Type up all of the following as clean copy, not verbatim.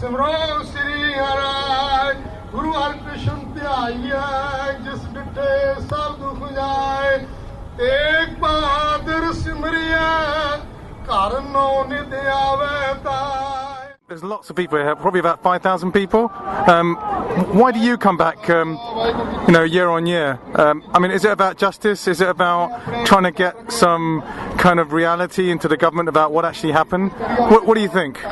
ਸਿਮਰੋ ਸ੍ਰੀ ਹਰਿ ਗੁਰੂ ਹਰਿਕ੍ਰਿਸ਼ਨ ਧਿਆਈਐ ਜਿਸ ਡਿਠੇ ਸਭ ਦੁਖ ਜਾਏ ਤੇਗ ਬਹਾਦਰ ਸਿਮਰਿਐ ਘਰ ਨੌ ਨਿਧ ਆਵੇ ਤਾਏ. There's lots of people here, probably about 5,000 people. Why do you come back, year on year? I mean, is it about justice? Is it about trying to get some kind of reality into the government about what actually happened? What do you think?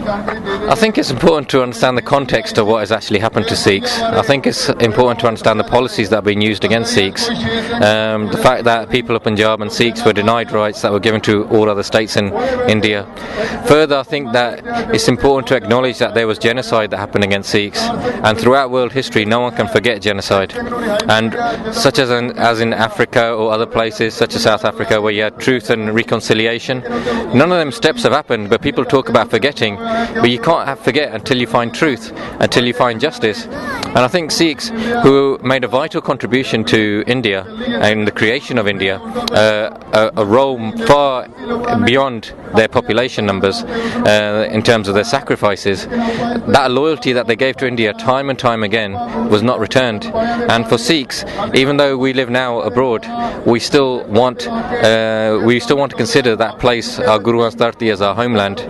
I think it's important to understand the context of what has actually happened to Sikhs. I think it's important to understand the policies that have been used against Sikhs. The fact that people of Punjab and Sikhs were denied rights that were given to all other states in India. Further, I think that it's important to acknowledge that there was genocide that happened against Sikhs, and throughout world history no one can forget genocide. And such as in Africa or other places such as South Africa where you had truth and reconciliation, none of them steps have happened, but people talk about forgetting. But you can't forget until you find truth, until you find justice. And I think Sikhs, who made a vital contribution to India and the creation of India, a role far beyond their population numbers in terms of their sacrifices, that loyalty that they gave to India time and time again was not returned. And for Sikhs, even though we live now abroad, we still want to consider that place, our Guru's Dharti, as our homeland,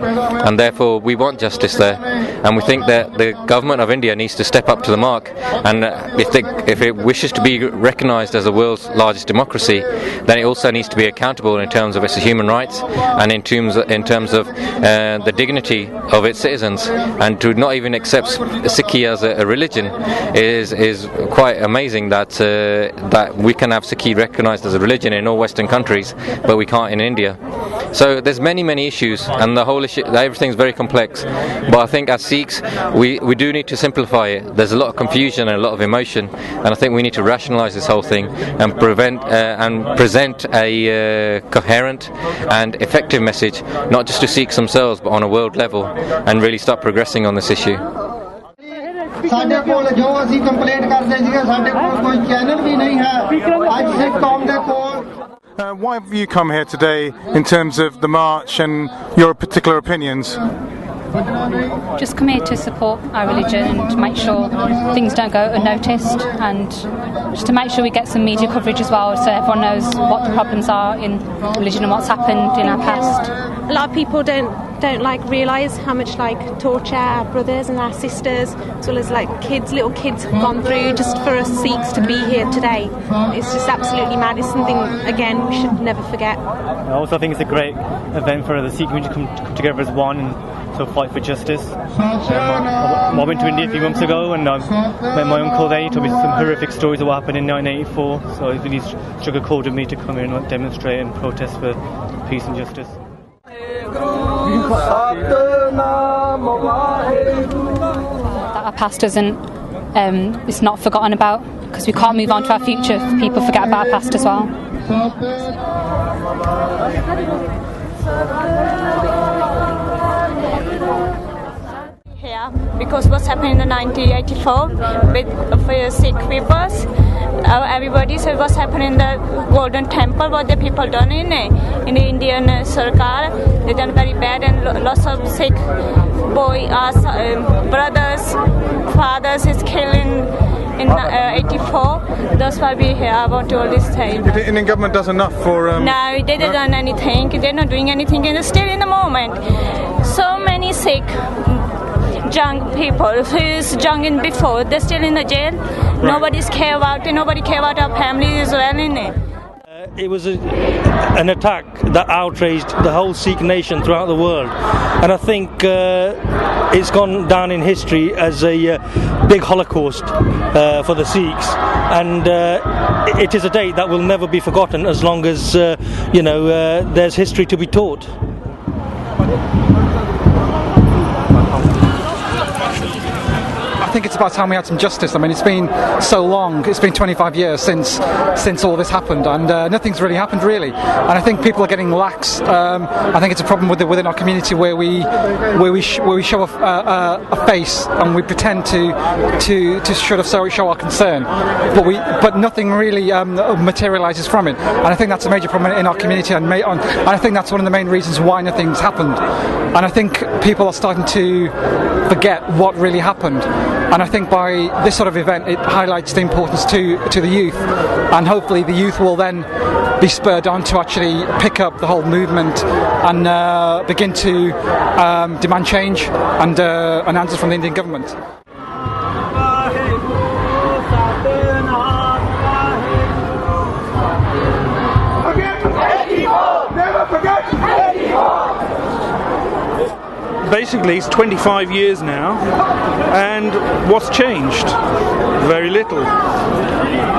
and therefore we want justice there. And we think that the government of India needs to step up to the mark, and if it wishes to be recognised as the world's largest democracy, then it also needs to be accountable in terms of its human rights and in terms of the dignity of its citizens. And to not even accept Sikhi as a religion is quite amazing, that we can have Sikhi recognised as a religion in all Western countries, but we can't in India. So there's many issues, and the whole issue, everything's very complex. But I think as Sikhs, we do need to simplify it. There's a lot of confusion and a lot of emotion, and I think we need to rationalise this whole thing and present a coherent and effective message, not just to Sikhs themselves, but on a world level, and really start progressing on this issue. ਸਾਡੇ ਕੋਲ ਜੋ ਅਸੀਂ complaint ਕਰਦੇ ਸੀਗੇ ਸਾਡੇ ਕੋਲ ਕੋਈ channel ਵੀ ਨਹੀਂ ਹੈ ਅੱਜ ਸਿੱਖ ਕੌਮ ਦੇ ਕੋਲ. Why have you come here today in terms of the march and your particular opinions? Just come here to support our religion and to make sure things don't go unnoticed, and just to make sure we get some media coverage as well, so everyone knows what the problems are in religion and what's happened in our past. A lot of people don't realise how much torture our brothers and our sisters, as well as little kids have gone through just for us Sikhs to be here today. It's just absolutely mad. It's something, again, we should never forget. I also think it's a great event for the Sikh community to come together as one and so fight for justice. I went to India a few months ago and met my uncle there. He told me some horrific stories of what happened in 1984, so it really struck a chord with me to come here and demonstrate and protest for peace and justice. That our past it's not forgotten about, because we can't move on to our future if people forget about our past as well. Here because what's happened in the 1984 with Sikh peoples, everybody said what's happening in the Golden Temple, what the people done in the Indian Sarkar. They done very bad, and lots of Sikh brothers, fathers is killing in 84. That's why we here. I want to all this time. The Indian government does enough for. No, they didn't done anything. They're not doing anything, and still in the moment, so many Sikh young people who's young in before, they're still in the jail. Right. Nobody's care about it. Nobody care about our families as well, in it. It was an attack that outraged the whole Sikh nation throughout the world, and I think it's gone down in history as a big Holocaust for the Sikhs, and it is a date that will never be forgotten as long as there's history to be taught. think it's about time we had some justice. I mean, it's been so long. It's been 25 years since all this happened, and nothing's really happened really. And I think people are getting lax. I think it's a problem within our community where we show a face and we pretend to sort of show our concern, but nothing really materialises from it. And I think that's a major problem in our community, and I think that's one of the main reasons why nothing's happened. And I think people are starting to forget what really happened. And I think by this sort of event, it highlights the importance to the youth, and hopefully the youth will then be spurred on to actually pick up the whole movement and begin to demand change and an answer from the Indian government. Basically, it's 25 years now, and what's changed? Very little.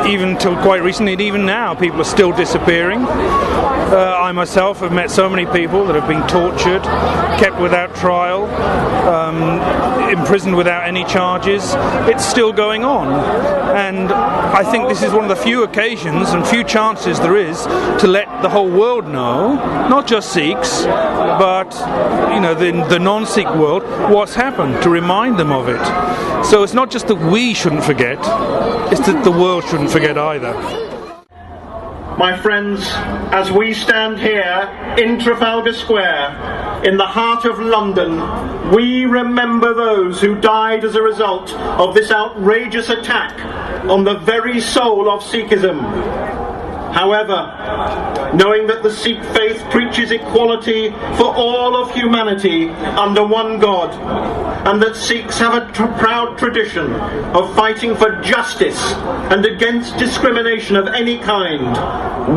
Even till quite recently, and even now, people are still disappearing. I myself have met so many people that have been tortured, kept without trial, imprisoned without any charges. It's still going on, and I think this is one of the few occasions and few chances there is to let the whole world know, not just Sikhs, but the non-Sikh world, what's happened, to remind them of it. So it's not just that we shouldn't forget, it's that the world shouldn't forget either. My friends, as we stand here in Trafalgar Square, in the heart of London, we remember those who died as a result of this outrageous attack on the very soul of Sikhism. However, knowing that the Sikh faith preaches equality for all of humanity under one God, and that Sikhs have a proud tradition of fighting for justice and against discrimination of any kind,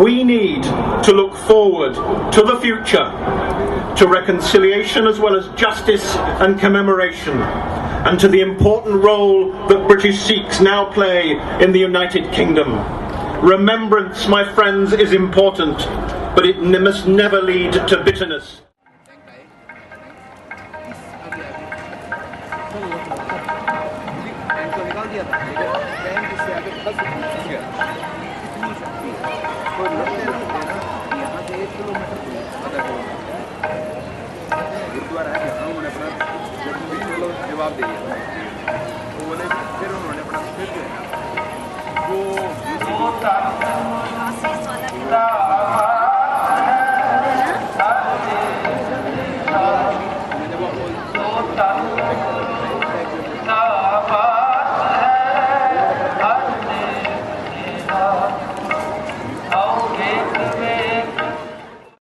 we need to look forward to the future, to reconciliation as well as justice and commemoration, and to the important role that British Sikhs now play in the United Kingdom. Remembrance, my friends, is important, but it must never lead to bitterness. जवाब दीजिए।